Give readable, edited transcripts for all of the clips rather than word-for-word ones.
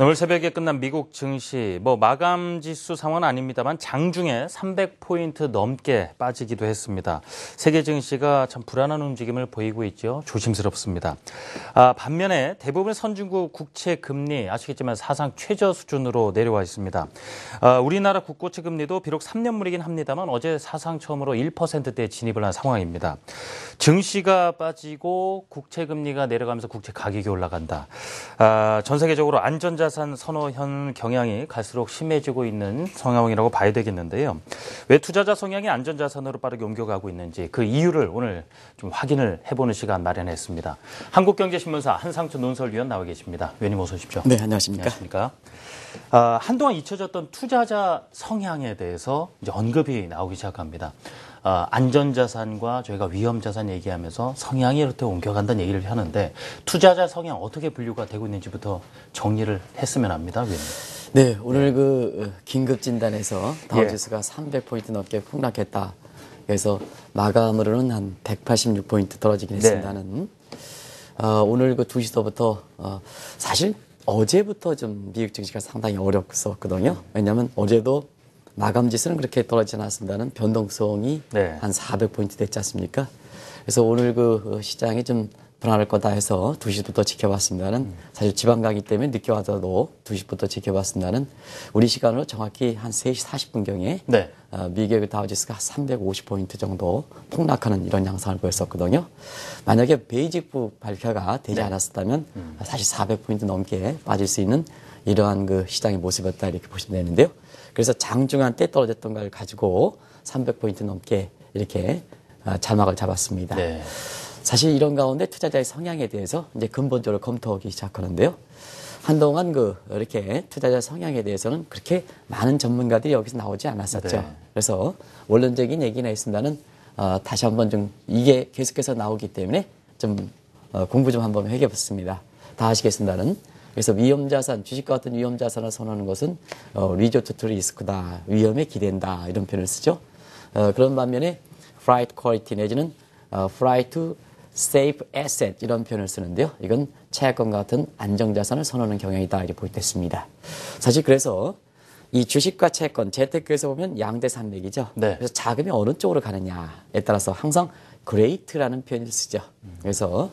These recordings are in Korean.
오늘 새벽에 끝난 미국 증시, 마감 지수 상황은 아닙니다만 장중에 300포인트 넘게 빠지기도 했습니다. 세계 증시가 참 불안한 움직임을 보이고 있죠. 조심스럽습니다. 반면에 대부분 선진국 국채 금리 아시겠지만 사상 최저 수준으로 내려와 있습니다. 우리나라 국고채 금리도 비록 3년물이긴 합니다만 어제 사상 처음으로 1%대에 진입을 한 상황입니다. 증시가 빠지고 국채 금리가 내려가면서 국채 가격이 올라간다. 전 세계적으로 안전자산 선호 경향이 갈수록 심해지고 있는 상황이라고 봐야 되겠는데요. 왜 투자자 성향이 안전자산으로 빠르게 옮겨가고 있는지 그 이유를 오늘 좀 확인을 해보는 시간 마련했습니다. 한국경제신문사 한상춘 논설위원 나와 계십니다. 위원님 어서 오십시오. 네, 안녕하십니까. 안녕하십니까. 한동안 잊혀졌던 투자자 성향에 대해서 이제 언급이 나오기 시작합니다. 안전자산과 저희가 위험자산 얘기하면서 성향이 이렇게 옮겨간다는 얘기를 하는데 투자자 성향 어떻게 분류가 되고 있는지부터 정리를 했으면 합니다. 위원님. 네, 오늘 긴급 진단에서 다우지수가 300포인트 넘게 폭락했다. 그래서 마감으로는 한 186포인트 떨어지긴 했습니다는. 오늘 2시부터 사실 어제부터 좀 미국 증시가 상당히 어렵었거든요. 왜냐하면 어제도 마감 지수는 그렇게 떨어지지 않았습니다는 변동성이 한 400포인트 됐지 않습니까? 그래서 오늘 시장이 좀 불안할 거다 해서 2시부터 지켜봤습니다는 사실 지방 가기 때문에 늦게 와서도 2시부터 지켜봤습니다는 우리 시간으로 정확히 한 3시 40분경에 미국의 다우지수가 350포인트 정도 폭락하는 이런 양상을 보였었거든요. 만약에 베이직북 발표가 되지 않았다면 사실 400포인트 넘게 빠질 수 있는 이러한 시장의 모습이었다 이렇게 보시면 되는데요. 그래서 장중한 때 떨어졌던 걸 가지고 300포인트 넘게 이렇게 자막을 잡았습니다. 사실 이런 가운데 투자자의 성향에 대해서 이제 근본적으로 검토하기 시작하는데요. 한동안 이렇게 투자자 성향에 대해서는 그렇게 많은 전문가들이 여기서 나오지 않았었죠. 그래서 원론적인 얘기나 있습니다는 다시 한번 좀 이게 계속해서 나오기 때문에 좀 공부 좀 한번 해보겠습니다. 다 아시겠습니다는. 그래서 위험자산, 주식과 같은 위험자산을 선호하는 것은 리조트 투 리스크다, 위험에 기댄다 이런 표현을 쓰죠. 그런 반면에 flight quality 내지는 flight to safe asset 이런 표현을 쓰는데요. 이건 채권과 같은 안정자산을 선호하는 경향이다 이렇게 보였습니다. 사실 그래서 이 주식과 채권, 재테크에서 보면 양대 산맥이죠. 그래서 자금이 어느 쪽으로 가느냐에 따라서 항상 great라는 표현을 쓰죠. 그래서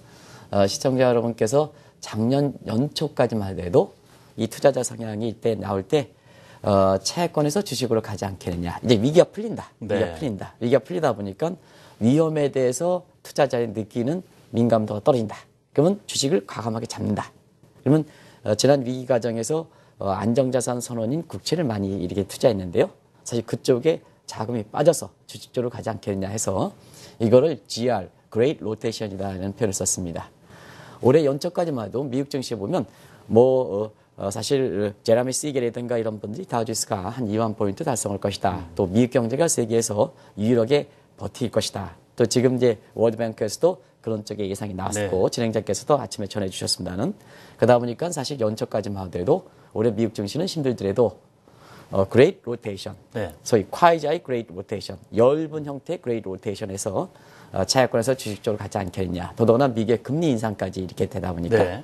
시청자 여러분께서 작년 연초까지만 해도 이 투자자 성향이 이때 나올 때 채권에서 주식으로 가지 않겠느냐. 이제 위기가 풀린다. 위기가 풀리다 보니까 위험에 대해서 투자자의 느끼는 민감도가 떨어진다. 그러면 주식을 과감하게 잡는다. 그러면 지난 위기 과정에서 안정자산 선원인 국채를 많이 이렇게 투자했는데요. 사실 그쪽에 자금이 빠져서 주식 쪽으로 가지 않겠느냐 해서 이거를 GR, Great Rotation이라는 표현을 썼습니다. 올해 연초까지만 해도 미국 증시에 보면 사실 제라미 시겔이라든가 이런 분들이 다우지수가 한 2만 포인트 달성할 것이다. 또 미국 경제가 세계에서 유일하게 버틸 것이다. 또 지금 이제 월드뱅크에서도 그런 쪽의 예상이 나왔고 진행자께서도 아침에 전해주셨습니다는. 그러다 보니까 사실 연초까지만 하더라도 올해 미국 증시는 힘들더라도 Great Rotation, 소위 콰이자이 Great Rotation, 엷은 형태의 Great Rotation에서 차익권에서 주식 쪽으로 가지 않겠느냐. 더더구나 미국의 금리 인상까지 이렇게 되다 보니까.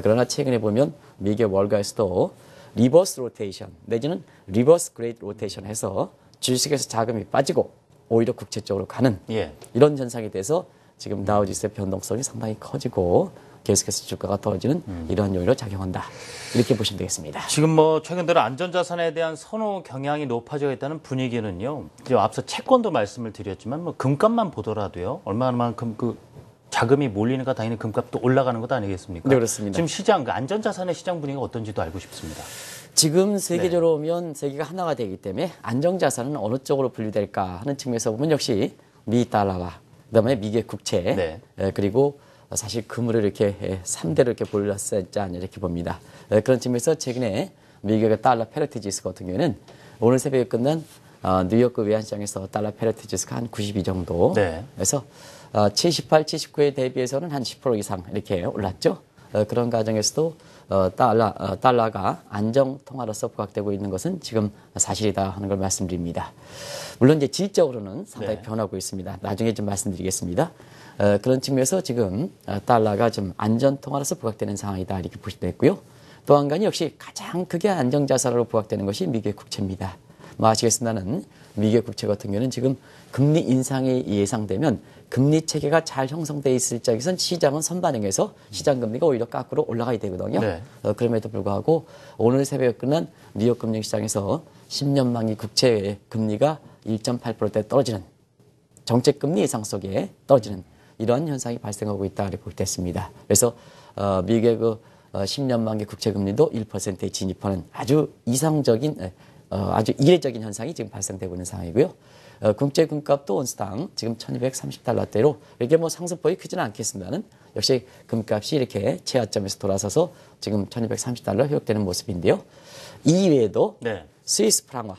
그러나 최근에 보면 미국의 월가에서도 리버스 로테이션 내지는 리버스 그레이트 로테이션 해서 주식에서 자금이 빠지고 오히려 국채 쪽으로 가는 이런 현상이 돼서 지금 다우지수의 변동성이 상당히 커지고 계속해서 주가가 떨어지는 이러한 요인으로 작용한다. 이렇게 보시면 되겠습니다. 지금 최근 들어 안전자산에 대한 선호 경향이 높아져 있다는 분위기는요. 앞서 채권도 말씀을 드렸지만 금값만 보더라도요. 얼마만큼 자금이 몰리니까 당연히 금값도 올라가는 것 아니겠습니까? 네, 그렇습니다. 지금 시장, 안전자산의 시장 분위기가 어떤지도 알고 싶습니다. 지금 세계적으로 보면 세계가 하나가 되기 때문에 안정자산은 어느 쪽으로 분류될까 하는 측면에서 보면 역시 미 달러와 그다음에 미국의 국채 그리고 사실 금을 이렇게 3대로 이렇게 볼렸었지 않냐 이렇게 봅니다. 그런 측면에서 최근에 미국의 달러 페리티 지수 같은 경우에는 오늘 새벽에 끝난 뉴욕 외환시장에서 달러 페리티 지수가 한 92 정도. 그래서 78, 79에 대비해서는 한 10% 이상 이렇게 올랐죠. 그런 과정에서도 달러가 안정 통화로서 부각되고 있는 것은 지금 사실이다 하는 걸 말씀드립니다. 물론 이제 질적으로는 상당히 변하고 있습니다. 나중에 좀 말씀드리겠습니다. 그런 측면에서 지금 달러가 좀 안전 통화로서 부각되는 상황이다 이렇게 보시면 되겠고요. 또 한 가지 역시 가장 크게 안정자산으로 부각되는 것이 미국의 국채입니다. 뭐 아시겠습니다는 미국의 국채 같은 경우는 지금 금리 인상이 예상되면 금리 체계가 잘 형성되어 있을 적에선 시장은 선반영해서 시장 금리가 오히려 거꾸로 올라가야 되거든요. 네. 그럼에도 불구하고 오늘 새벽에 끝난 뉴욕 금융시장에서 10년 만기 국채 금리가 1.8%대 떨어지는 정책 금리 예상 속에 떨어지는 이러한 현상이 발생하고 있다 이렇게 볼 때 있습니다. 그래서 미국의 그 10년 만기 국채 금리도 1%에 진입하는 아주 이상적인 아주 이례적인 현상이 지금 발생되고 있는 상황이고요. 국제 금값도 온스당 지금 1230달러대로 이렇게 뭐 상승폭이 크지는 않겠습니다는 역시 금값이 이렇게 최하점에서 돌아서서 지금 1230달러 회복되는 모습인데요. 이 외에도 네. 스위스 프랑화,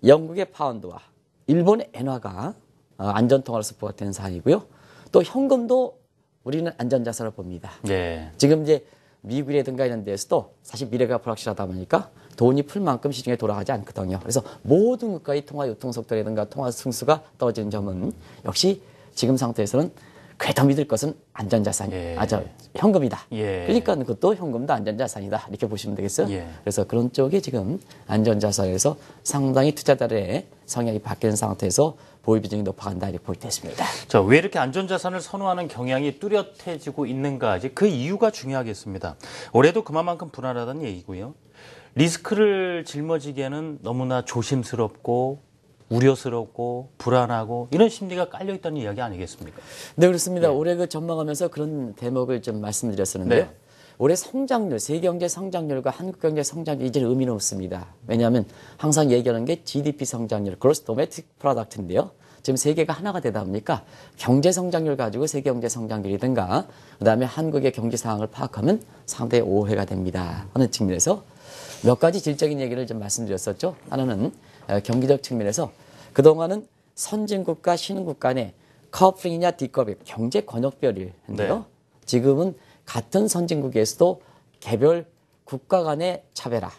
영국의 파운드와 일본의 엔화가 안전통화로서 부각되는 상황이고요. 또 현금도 우리는 안전자산을 봅니다. 네. 지금 이제 미국이라든가 이런 데에서도 사실 미래가 불확실하다 보니까 돈이 풀 만큼 시중에 돌아가지 않거든요. 그래서 모든 국가의 통화 유통 속도라든가 통화 승수가 떨어지는 점은 역시 지금 상태에서는 그래도 믿을 것은 안전자산이 현금이다. 그러니까 그것도 현금도 안전자산이다. 이렇게 보시면 되겠어요. 그래서 그런 쪽이 지금 안전자산에서 상당히 투자자들의 성향이 바뀌는 상태에서 보유 비중이 높아간다 이렇게 볼 때 있습니다. 자, 왜 이렇게 안전자산을 선호하는 경향이 뚜렷해지고 있는가? 그 이유가 중요하겠습니다. 올해도 그만큼 불안하다는 얘기고요. 리스크를 짊어지기에는 너무나 조심스럽고 우려스럽고 불안하고 이런 심리가 깔려 있다는 이야기 아니겠습니까? 네, 그렇습니다. 올해 그 전망하면서 그런 대목을 좀 말씀드렸었는데요. 네. 올해 성장률, 세계경제 성장률과 한국경제 성장률 이제 의미는 없습니다. 왜냐하면 항상 얘기하는 게 GDP 성장률, Gross Domestic Product인데요. 지금 세계가 하나가 되다 보니까 경제 성장률 가지고 세계 경제 성장률이든가 그다음에 한국의 경제 상황을 파악하면 상당히 오해가 됩니다. 하는 측면에서 몇 가지 질적인 얘기를 좀 말씀드렸었죠. 하나는 경기적 측면에서 그동안은 선진국과 신흥국 간의 커플링이냐 디커플링, 경제 권역별인데요. 네. 지금은 같은 선진국에서도 개별 국가 간의 차별화,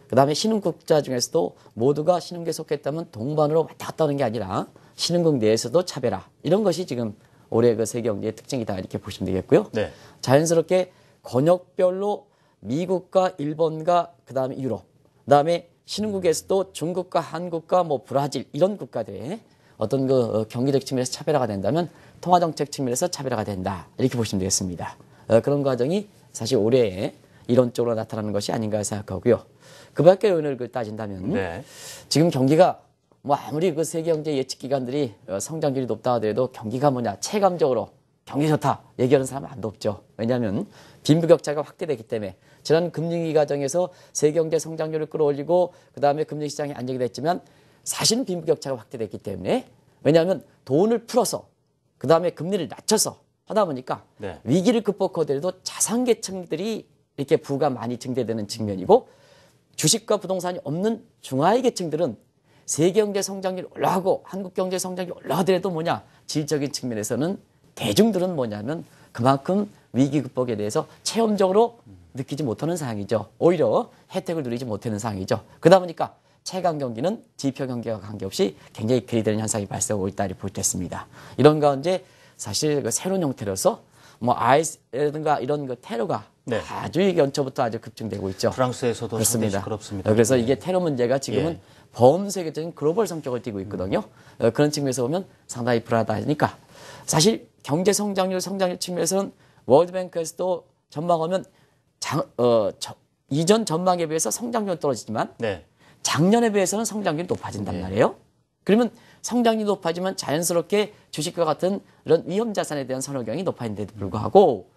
그다음에 신흥국자 중에서도 모두가 신흥국에 속했다면 동반으로 왔다 갔다 하는 게 아니라 신흥국 내에서도 차별화, 이런 것이 지금 올해 그 세계 경제의 특징이다 이렇게 보시면 되겠고요. 네. 자연스럽게 권역별로 미국과 일본과 그다음에 유럽, 그다음에 신흥국에서도 중국과 한국과 뭐 브라질 이런 국가들의 어떤 그 경기적 측면에서 차별화가 된다면 통화정책 측면에서 차별화가 된다 이렇게 보시면 되겠습니다. 그런 과정이 사실 올해 이론적으로 나타나는 것이 아닌가 생각하고요. 그 밖의 요인을 따진다면 지금 경기가 뭐 아무리 그 세계 경제 예측 기관들이 성장률이 높다 하더라도 경기가 뭐냐 체감적으로 경기 좋다 얘기하는 사람은 안 높죠. 왜냐하면 빈부격차가 확대되기 때문에 지난 금융위기 과정에서 세계 경제 성장률을 끌어올리고 그다음에 금융시장이 안정이 됐지만 사실은 빈부격차가 확대됐기 때문에 왜냐하면 돈을 풀어서 그다음에 금리를 낮춰서 하다 보니까 위기를 극복하더라도 자산계층들이 이렇게 부가 많이 증대되는 측면이고 주식과 부동산이 없는 중하위 계층들은 세계경제 성장률이 올라가고 한국경제 성장률이 올라가더라도 뭐냐 질적인 측면에서는 대중들은 뭐냐면 그만큼 위기 극복에 대해서 체험적으로 느끼지 못하는 상황이죠. 오히려 혜택을 누리지 못하는 상황이죠. 그러다 보니까 체감 경기는 지표 경기와 관계없이 굉장히 괴리되는 현상이 발생하고 있다 이렇게 볼 때 있습니다. 이런 가운데 사실 그 새로운 형태로서 뭐 아이스라든가 이런 그 테러가 아주 연초부터 아주 급증되고 있죠. 프랑스에서도 그렇습니다. 시끄럽습니다. 그래서 이게 테러 문제가 지금은 범세계적인 글로벌 성격을 띠고 있거든요. 그런 측면에서 보면 상당히 불안하다니까 사실 경제 성장률 측면에서는 월드뱅크에서도 전망하면 이전 전망에 비해서 성장률은 떨어지지만 작년에 비해서는 성장률이 높아진단 말이에요. 그러면 성장률이 높아지면 자연스럽게 주식과 같은 이런 위험 자산에 대한 선호경이 높아지는데도 불구하고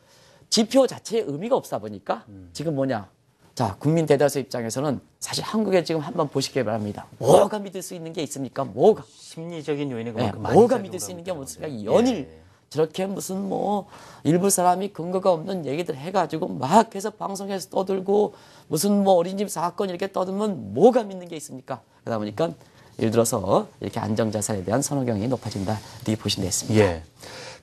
지표 자체에 의미가 없다 보니까 지금 뭐냐. 자, 국민 대다수 입장에서는 사실 한국에 지금 한번 보시기 바랍니다. 뭐가 믿을 수 있는 게 있습니까? 뭐가? 심리적인 요인이 그만큼 많이 뭐가 믿을 수 있는 게 없습니까? 연일 저렇게 무슨 뭐 일부 사람이 근거가 없는 얘기들 해가지고 막 해서 방송에서 떠들고 무슨 뭐 어린이집 사건 이렇게 떠들면 뭐가 믿는 게 있습니까? 그러다 보니까 예를 들어서 이렇게 안정자산에 대한 선호 경향이 높아진다 이렇게 보시면 되겠습니다. 예.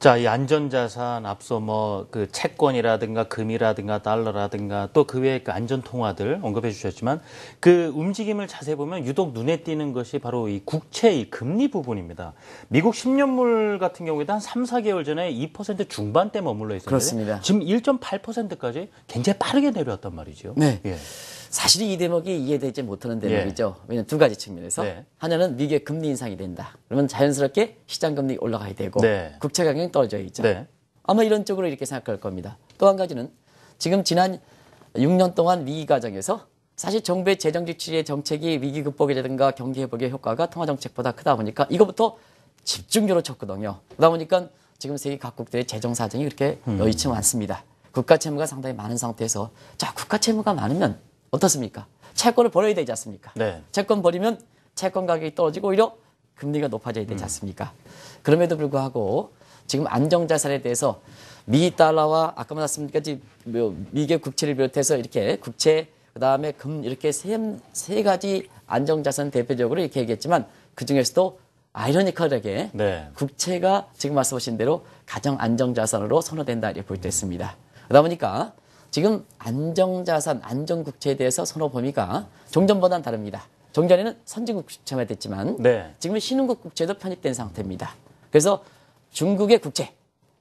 자, 이 안전자산 앞서 뭐 그 채권이라든가 금이라든가 달러라든가 또 그 외의 그 안전통화들 언급해 주셨지만 그 움직임을 자세히 보면 유독 눈에 띄는 것이 바로 이 국채 이 금리 부분입니다. 미국 10년물 같은 경우에도 한 3, 4개월 전에 2% 중반대 머물러 있었는데 그렇습니다. 지금 1.8%까지 굉장히 빠르게 내려왔단 말이죠. 네. 예. 사실 이 대목이 이해되지 못하는 대목이죠. 왜냐하면 두 가지 측면에서 네. 하나는 미국의 금리 인상이 된다. 그러면 자연스럽게 시장 금리 올라가야 되고 네. 국채 가격이 떨어져 있죠. 네. 아마 이런 쪽으로 이렇게 생각할 겁니다. 또 한 가지는 지금 지난 6년 동안 위기 과정에서 사실 정부의 재정 지출의 정책이 위기 극복이라든가 경기 회복의 효과가 통화 정책보다 크다 보니까 이거부터 집중적으로 쳤거든요. 그러다 보니까 지금 세계 각국들의 재정 사정이 그렇게 여의치 않습니다. 국가 채무가 상당히 많은 상태에서 자, 국가 채무가 많으면 어떻습니까? 채권을 버려야 되지 않습니까? 네. 채권 버리면 채권 가격이 떨어지고 오히려 금리가 높아져야 되지 않습니까? 그럼에도 불구하고 지금 안정자산에 대해서 미 달러와 아까 말씀드린 미국의 국채를 비롯해서 이렇게 국채 그다음에 금 이렇게 세 가지 안정자산 대표적으로 이렇게 얘기했지만 그중에서도 아이러니컬하게 네. 국채가 지금 말씀하신 대로 가장 안정자산으로 선호된다 이렇게 볼 때 있습니다. 그러다 보니까 지금 안정자산, 안정국채에 대해서 선호 범위가 종전보다는 다릅니다. 종전에는 선진국 국채만 됐지만 네. 지금은 신흥국 국채도 편입된 상태입니다. 그래서 중국의 국채,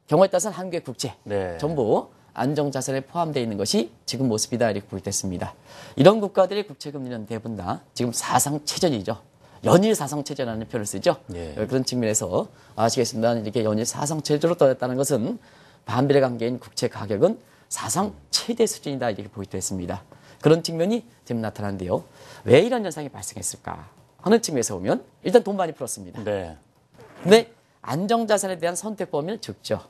경우에 따라서는 한국의 국채 네. 전부 안정자산에 포함되어 있는 것이 지금 모습이다 이렇게 볼 때 있습니다. 이런 국가들의 국채금리는 대부분 다 지금 사상체전이죠. 연일 사상체전이라는 표현을 쓰죠. 예. 그런 측면에서 아시겠습니다. 이렇게 연일 사상체전으로 떨어졌다는 것은 반비례 관계인 국채 가격은 사상 최대 수준이다 이렇게 보기도 했습니다. 그런 측면이 지금 나타나는데요. 왜 이런 현상이 발생했을까 하는 측면에서 보면 일단 돈 많이 풀었습니다. 네. 근데 안정자산에 대한 선택 범위는 적죠.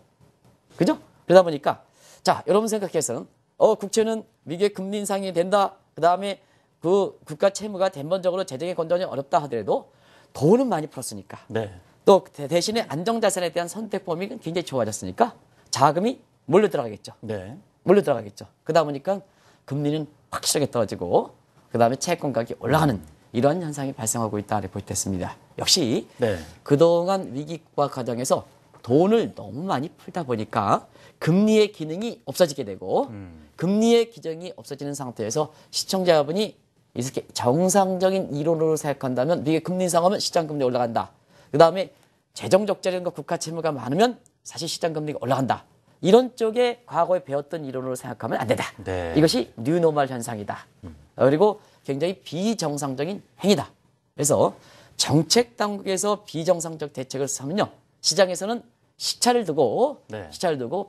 그죠? 그러다 보니까 자 여러분 생각해서는 국채는 미국의 금리 인상이 된다. 그다음에 그 국가 채무가 근본적으로 재정의 건전이 어렵다 하더라도 돈은 많이 풀었으니까 네. 또 대신에 안정자산에 대한 선택 범위가 굉장히 좋아졌으니까 자금이 몰려 들어가겠죠. 네. 몰려 들어가겠죠. 그러다 보니까 금리는 확실하게 떨어지고 그다음에 채권 가격이 올라가는 이러한 현상이 발생하고 있다 이렇게 볼 때 있습니다. 역시 네. 그동안 위기과 과정에서 돈을 너무 많이 풀다 보니까 금리의 기능이 없어지게 되고 금리의 기능이 없어지는 상태에서 시청자분이 이렇게 정상적인 이론으로 생각한다면 미국의 금리 인상하면 시장 금리 올라간다. 그다음에 재정 적자라든가 국가 채무가 많으면 사실 시장 금리가 올라간다. 이런 쪽에 과거에 배웠던 이론으로 생각하면 안 된다. 네. 이것이 뉴노멀 현상이다. 그리고 굉장히 비정상적인 행위다. 그래서 정책 당국에서 비정상적 대책을 하면요. 시장에서는 시차를 두고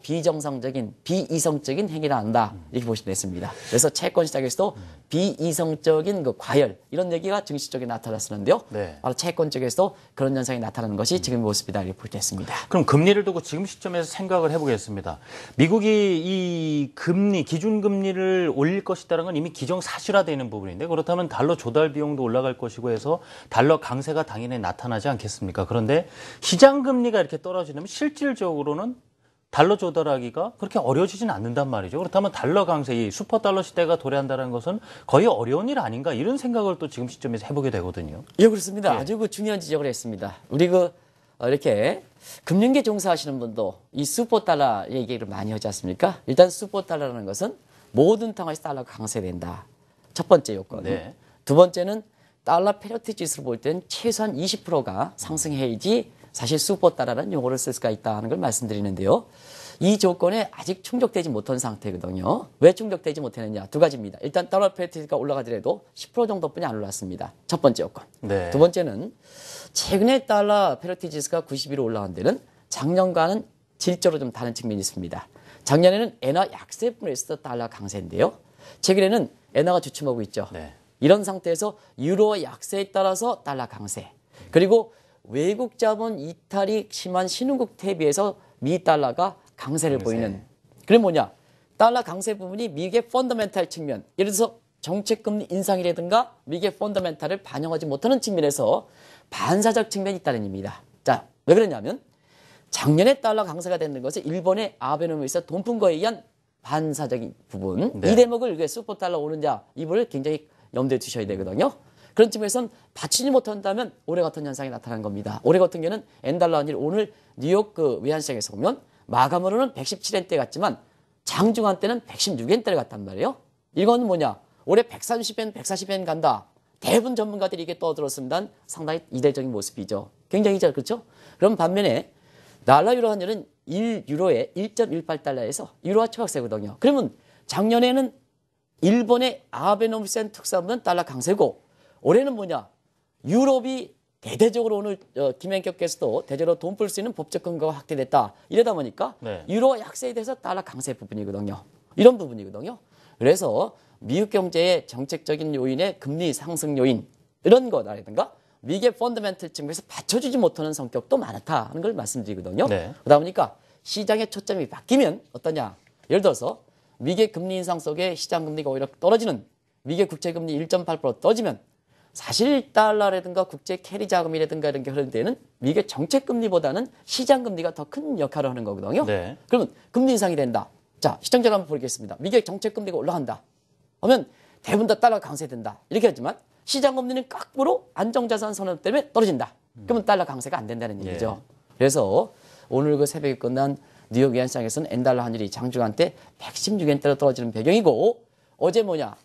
비정상적인 비이성적인 행위를 한다 이렇게 보시면 되겠습니다. 그래서 채권 시장에서도 비이성적인 그 과열 이런 얘기가 증시 쪽에 나타났었는데요. 네. 바로 채권 쪽에서도 그런 현상이 나타나는 것이 지금 모습이다 이렇게 볼 때 있습니다. 그럼 금리를 두고 지금 시점에서 생각을 해보겠습니다. 미국이 이 금리, 기준금리를 올릴 것이다라는 건 이미 기정사실화되어 있는 부분인데 그렇다면 달러 조달 비용도 올라갈 것이고 해서 달러 강세가 당연히 나타나지 않겠습니까? 그런데 시장금리가 이렇게 떨어지면 실질적으로는 달러 조달하기가 그렇게 어려워지진 않는단 말이죠. 그렇다면 달러 강세, 이 슈퍼달러 시대가 도래한다는 것은 거의 어려운 일 아닌가 이런 생각을 또 지금 시점에서 해보게 되거든요. 예, 그렇습니다. 예. 아주 중요한 지적을 했습니다. 우리 이렇게 금융계 종사하시는 분도 이 슈퍼달러 얘기를 많이 하지 않습니까? 일단 슈퍼달러라는 것은 모든 상황에서 달러가 강세된다. 첫 번째 요건. 네. 두 번째는 달러 페리티 지수를 볼 때는 최소한 20%가 상승해야지 사실 슈퍼달러라는 용어를 쓸 수가 있다는 걸 말씀드리는데요. 이 조건에 아직 충족되지 못한 상태거든요. 왜 충족되지 못했느냐? 두 가지입니다. 일단 달러 페리티가 올라가더라도 10% 정도뿐이 안 올랐습니다. 첫 번째 요건. 네. 두 번째는 최근에 달러 페리티 지수가 90으로 올라간 데는 작년과는 질적으로 좀 다른 측면이 있습니다. 작년에는 엔화 약세분에 있어서 달러 강세인데요. 최근에는 엔화가 주춤하고 있죠. 네. 이런 상태에서 유로 약세에 따라서 달러 강세. 그리고 외국 자본 이탈이 심한 신흥국 대비해서 미 달러가 강세를 보이는. 그게 뭐냐? 달러 강세 부분이 미국의 펀더멘탈 측면. 예를 들어서 정책금리 인상이라든가 미국의 펀더멘탈을 반영하지 못하는 측면에서 반사적 측면이 있다는 의미입니다. 자, 왜 그러냐면 작년에 달러 강세가 되는 것은 일본의 아베노미스 돈푼거에 의한 반사적인 부분. 네. 이 대목을 왜 슈퍼달러 오느냐 이 부분을 굉장히 염두에 두셔야 되거든요. 그런 측면에서는 받치지 못한다면 올해 같은 현상이 나타나는 겁니다. 올해 같은 경우는 엔달러 환율 오늘 뉴욕 그 외환시장에서 보면 마감으로는 117엔대 같지만 장중한 때는 116엔대를 갔단 말이에요. 이건 뭐냐? 올해 130엔, 140엔 간다. 대부분 전문가들이 이게 떠들었습니다. 상당히 이례적인 모습이죠. 굉장히 잘 그렇죠? 그럼 반면에 달러 유로 환율은 1유로에 1.18달러에서 유로화 초약세거든요. 그러면 작년에는 일본의 아베노미센 특사부는 달러 강세고 올해는 뭐냐? 유럽이 대대적으로 오늘 김현격께서도 대대적으로 돈 풀 수 있는 법적 근거가 확대됐다. 이러다 보니까 네. 유로 약세에 대해서 달러 강세 부분이거든요. 이런 부분이거든요. 그래서 미국 경제의 정책적인 요인의 금리 상승 요인 이런 거라든가 미국의 펀더멘털 측면에서 받쳐주지 못하는 성격도 많다는 걸 말씀드리거든요. 네. 그러다 보니까 시장의 초점이 바뀌면 어떠냐. 예를 들어서 미국의 금리 인상 속에 시장 금리가 오히려 떨어지는 미국의 국채금리 1.8% 떨어지면 사실 달러라든가 국제 캐리 자금이라든가 이런 게 흐르는 데는 미국의 정책금리보다는 시장금리가 더 큰 역할을 하는 거거든요. 네. 그러면 금리 인상이 된다. 자, 시청자를 한번 보겠습니다. 미국의 정책금리가 올라간다. 하면 대부분 다 달러 강세된다. 이렇게 하지만 시장금리는 거꾸로 안정자산 선언 때문에 떨어진다. 그러면 달러 강세가 안 된다는 얘기죠. 그래서 오늘 그 새벽에 끝난 뉴욕 외환시장에서는 엔달러 환율이 장중한 때 116엔대로 떨어지는 배경이고 어제 뭐냐.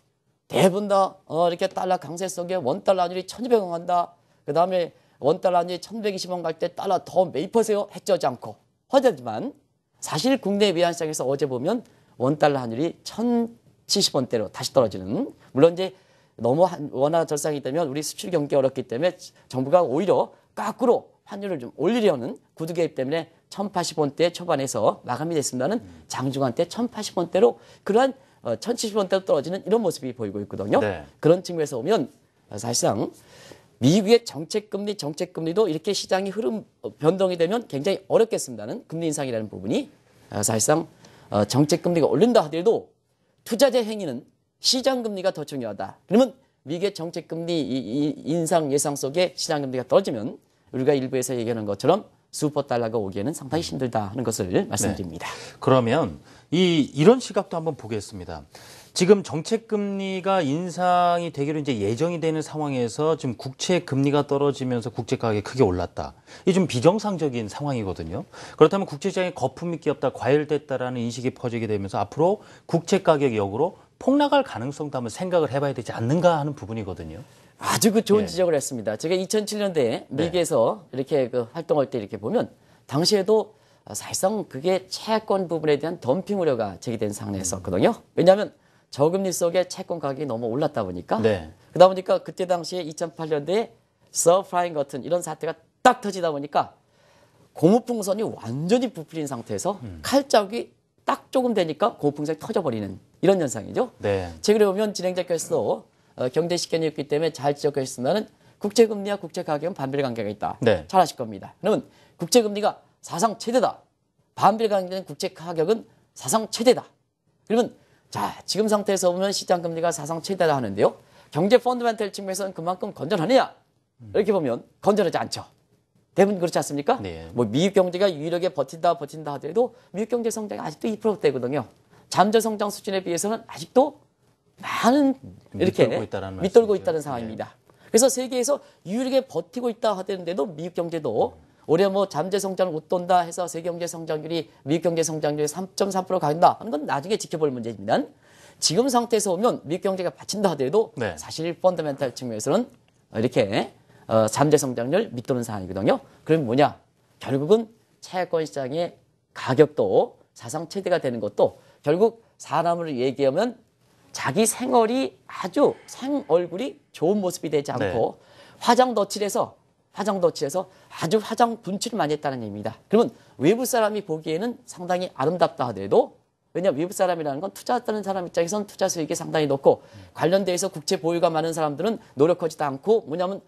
대부분 다 이렇게 달러 강세 속에 원달러 환율이 1200원 간다. 그 다음에 원달러 환율이 1120원 갈 때 달러 더 매입하세요. 해저지 않고. 하지만 사실 국내 외환시장에서 어제 보면 원달러 환율이 1070원대로 다시 떨어지는. 물론 이제 너무 원화 절상이 되면 우리 수출 경기 어렵기 때문에 정부가 오히려 거꾸로 환율을 좀 올리려는 구두 개입 때문에 1080원대 초반에서 마감이 됐습니다는 장중한 때 1080원대로 그러한 1070원대로 떨어지는 이런 모습이 보이고 있거든요. 네. 그런 측면에서 보면 사실상 미국의 정책금리도 이렇게 시장이 흐름 변동이 되면 굉장히 어렵겠습니다는 금리 인상이라는 부분이 사실상 정책금리가 올린다 하더라도 투자자 행위는 시장금리가 더 중요하다. 그러면 미국의 정책금리 인상 예상 속에 시장금리가 떨어지면 우리가 일부에서 얘기하는 것처럼 슈퍼달러가 오기에는 상당히 힘들다 하는 것을 말씀드립니다. 네. 그러면 이런 시각도 한번 보겠습니다. 지금 정책금리가 인상이 되기로 이제 예정이 되는 상황에서 지금 국채 금리가 떨어지면서 국채 가격이 크게 올랐다. 이게 좀 비정상적인 상황이거든요. 그렇다면 국채시장에 거품이 끼었다, 과열됐다라는 인식이 퍼지게 되면서 앞으로 국채 가격이 역으로 폭락할 가능성도 한번 생각을 해봐야 되지 않는가 하는 부분이거든요. 아주 그 좋은 지적을 했습니다. 제가 2007년대에 미국에서 이렇게 그 활동할 때 이렇게 보면 당시에도 사실상 그게 채권 부분에 대한 덤핑 우려가 제기된 상황이었거든요. 왜냐하면 저금리 속에 채권 가격이 너무 올랐다 보니까 그러다 보니까 그때 당시에 2008년대에 서프라임 같은 이런 사태가 딱 터지다 보니까 고무풍선이 완전히 부풀린 상태에서 칼자국이 딱 조금 되니까 고무풍선이 터져버리는 이런 현상이죠. 책을 보면 진행자께서도 경제시견이었기 때문에 잘 지적하셨으면 국채금리와 국채가격은 반비례 관계가 있다. 잘 아실 겁니다. 그러면 국채금리가 사상 최대다. 반비례 관계된 국채가격은 사상 최대다. 그러면 자 지금 상태에서 보면 시장금리가 사상 최대다 하는데요. 경제 펀더멘털 측면에서는 그만큼 건전하느냐? 이렇게 보면 건전하지 않죠. 대부분 그렇지 않습니까? 뭐 미국 경제가 유일하게 버틴다 하더라도 미국 경제 성장이 아직도 2%대거든요. 잠재 성장 수준에 비해서는 아직도 많은 이렇게 밑돌고 있다는 상황입니다. 그래서 세계에서 유일하게 버티고 있다 하던데도 미국 경제도 올해 뭐 잠재 성장을 웃돈다 해서 세계 경제 성장률이 미국 경제 성장률이 3.3% 간다 하는 건 나중에 지켜볼 문제입니다. 지금 상태에서 보면 미국 경제가 받친다 하더라도 사실 펀더멘털 측면에서는 이렇게 잠재 성장률 밑도는 상황이거든요. 그럼 뭐냐? 결국은 채권 시장의 가격도 사상 최대가 되는 것도 결국 사람을 얘기하면 자기 생얼이 아주 생얼굴이 좋은 모습이 되지 않고 화장 덧칠해서 아주 화장 분칠을 많이 했다는 얘기입니다. 그러면 외부 사람이 보기에는 상당히 아름답다 하더라도 왜냐하면 외부 사람이라는 건 투자했다는 사람 입장에서는 투자 수익이 상당히 높고 관련돼서 국채 보유가 많은 사람들은 노력하지도 않고 뭐냐면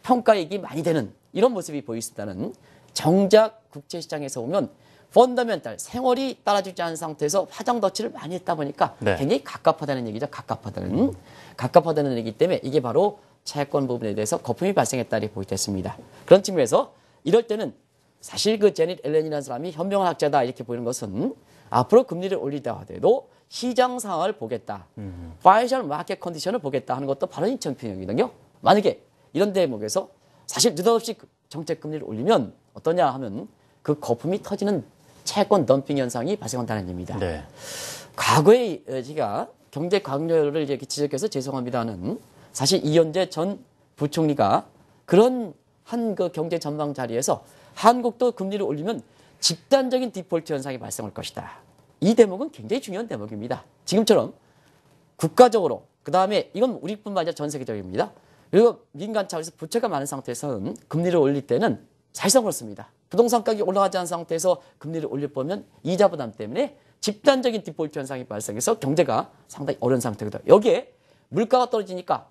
평가이익이 많이 되는 이런 모습이 보이다는 정작 국채시장에서 보면 펀더멘털 생활이 따라주지 않은 상태에서 화장 덧칠을 많이 했다 보니까 굉장히 갑갑하다는 얘기죠. 갑갑하다는 얘기 때문에 이게 바로 채권 부분에 대해서 거품이 발생했다 이렇게 보이겠습니다. 그런 측면에서 이럴 때는 사실 그 제닛 앨런이라는 사람이 현명한 학자다 이렇게 보이는 것은 앞으로 금리를 올리다 하더라도 시장 상황을 보겠다. 파이낸셜 마켓 컨디션을 보겠다 하는 것도 바로 이 정평이거든요. 만약에 이런 대목에서 사실 느닷없이 정책 금리를 올리면 어떠냐 하면 그 거품이 터지는 채권 덤핑 현상이 발생한다는 얘기입니다. 네. 과거에 제가 경제 강요를 이렇게 지적해서 죄송합니다는 사실 이현재 전 부총리가 그런 한 그 경제 전망 자리에서 한국도 금리를 올리면 집단적인 디폴트 현상이 발생할 것이다. 이 대목은 굉장히 중요한 대목입니다. 지금처럼 국가적으로 그다음에 이건 우리뿐만 아니라 전 세계적입니다. 그리고 민간 차원에서 부채가 많은 상태에서는 금리를 올릴 때는 사실상 그렇습니다. 부동산 가격이 올라가지 않은 상태에서 금리를 올려보면 이자 부담 때문에 집단적인 디폴트 현상이 발생해서 경제가 상당히 어려운 상태거든요. 여기에 물가가 떨어지니까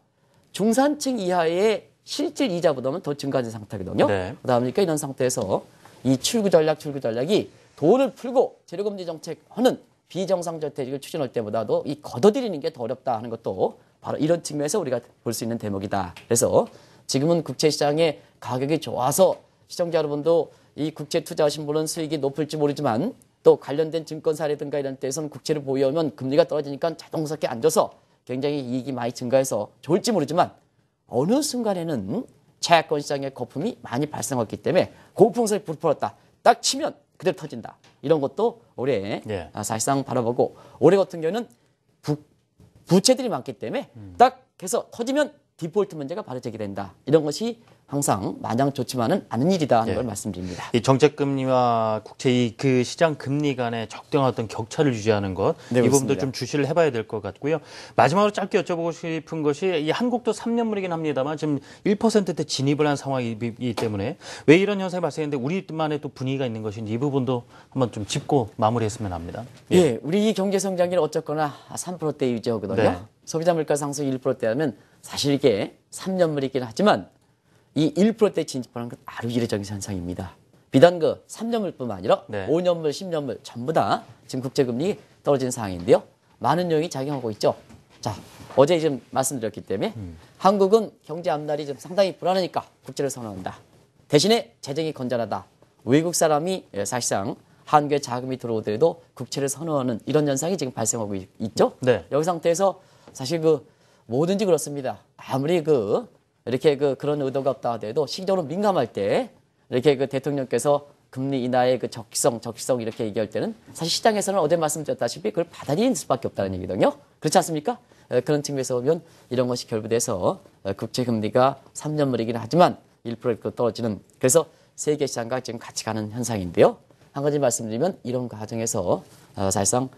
중산층 이하의 실질 이자 부담은 더 증가하는 상태거든요. 네. 그러니까 이런 상태에서 이 출구 전략이 돈을 풀고 재료금리 정책하는 비정상적대책을 추진할 때보다도 이 걷어들이는 게 더 어렵다 하는 것도 바로 이런 측면에서 우리가 볼 수 있는 대목이다. 그래서 지금은 국채시장의 가격이 좋아서 시청자 여러분도 이 국채 투자하신 분은 수익이 높을지 모르지만 또 관련된 증권사라든가 이런 데에서는 국채를 보유하면 금리가 떨어지니까 자동스럽게 앉아서 굉장히 이익이 많이 증가해서 좋을지 모르지만 어느 순간에는 채권 시장의 거품이 많이 발생했기 때문에 고풍선이 불풀었다. 딱 치면 그대로 터진다. 이런 것도 올해 예. 사실상 바라보고 올해 같은 경우는 부채들이 많기 때문에 딱 해서 터지면 디폴트 문제가 바로 제기된다. 이런 것이 항상 마냥 좋지만은 않은 일이다 하는 예. 걸 말씀드립니다. 이 정책 금리와 국채 그 시장 금리 간의 적정한 어떤 격차를 유지하는 것, 네, 이 부분도 그렇습니다. 좀 주시를 해봐야 될 것 같고요. 마지막으로 짧게 여쭤보고 싶은 것이 이 한국도 3년물이긴 합니다만 지금 1%대 진입을 한 상황이기 때문에 왜 이런 현상이 발생했는데 우리만의 또 분위기가 있는 것인지 이 부분도 한번 좀 짚고 마무리했으면 합니다. 예, 우리 경제 성장률 어쨌거나 3%대 유지하거든요. 네. 소비자 물가 상승 1%대라면 사실 이게 3년물이긴 하지만 이 1%대 진입하는 건 아주 이례적인 현상입니다. 비단 그 3년물뿐만 아니라 네. 5년물, 10년물 전부 다 지금 국제금리 떨어진 상황인데요. 많은 요인이 작용하고 있죠. 자, 어제 좀 말씀드렸기 때문에 한국은 경제 앞날이 좀 상당히 불안하니까 국제를 선호한다. 대신에 재정이 건전하다. 외국 사람이 사실상 한국에 자금이 들어오더라도 국채를 선호하는 이런 현상이 지금 발생하고 있죠. 네. 여기 상태에서 사실 뭐든지 그렇습니다. 아무리 이렇게 그런 의도가 없다 하더라도 시기적으로 민감할 때 이렇게 대통령께서 금리 인하의 적시성 이렇게 얘기할 때는 사실 시장에서는 어제 말씀드렸다시피 그걸 받아들일 수밖에 없다는 얘기거든요. 그렇지 않습니까? 그런 측면에서 보면 이런 것이 결부돼서 국채 금리가 3년물이긴 하지만 1% 떨어지는 그래서 세계 시장과 지금 같이 가는 현상인데요. 한 가지 말씀드리면 이런 과정에서 사실상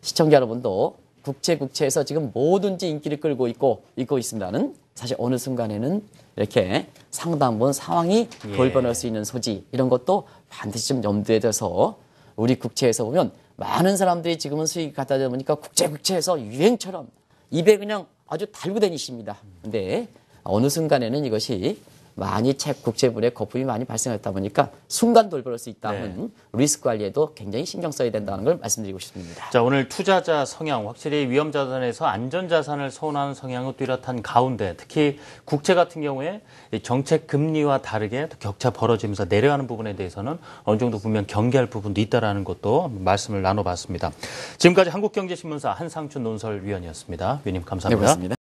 시청자 여러분도 국채에서 지금 뭐든지 인기를 끌고 있고 있습니다는 사실 어느 순간에는 이렇게 상당 부분 상황이 돌변할 수 있는 소지 이런 것도 반드시 좀 염두에 둬서 우리 국채에서 보면 많은 사람들이 지금은 수익이 갖다 보니까 국채에서 유행처럼 입에 그냥 아주 달고 다니십니다. 근데 어느 순간에는 이것이 많이 국채분의 거품이 많이 발생했다 보니까 순간 돌변할 수 있다는 리스크 관리에도 굉장히 신경 써야 된다는 걸 말씀드리고 싶습니다. 자, 오늘 투자자 성향, 확실히 위험자산에서 안전자산을 선호하는 성향은 뚜렷한 가운데 특히 국채 같은 경우에 이 정책 금리와 다르게 격차 벌어지면서 내려가는 부분에 대해서는 어느 정도 보면 경계할 부분도 있다라는 것도 말씀을 나눠봤습니다. 지금까지 한국경제신문사 한상춘 논설위원이었습니다. 위원님 감사합니다. 네, 고맙습니다.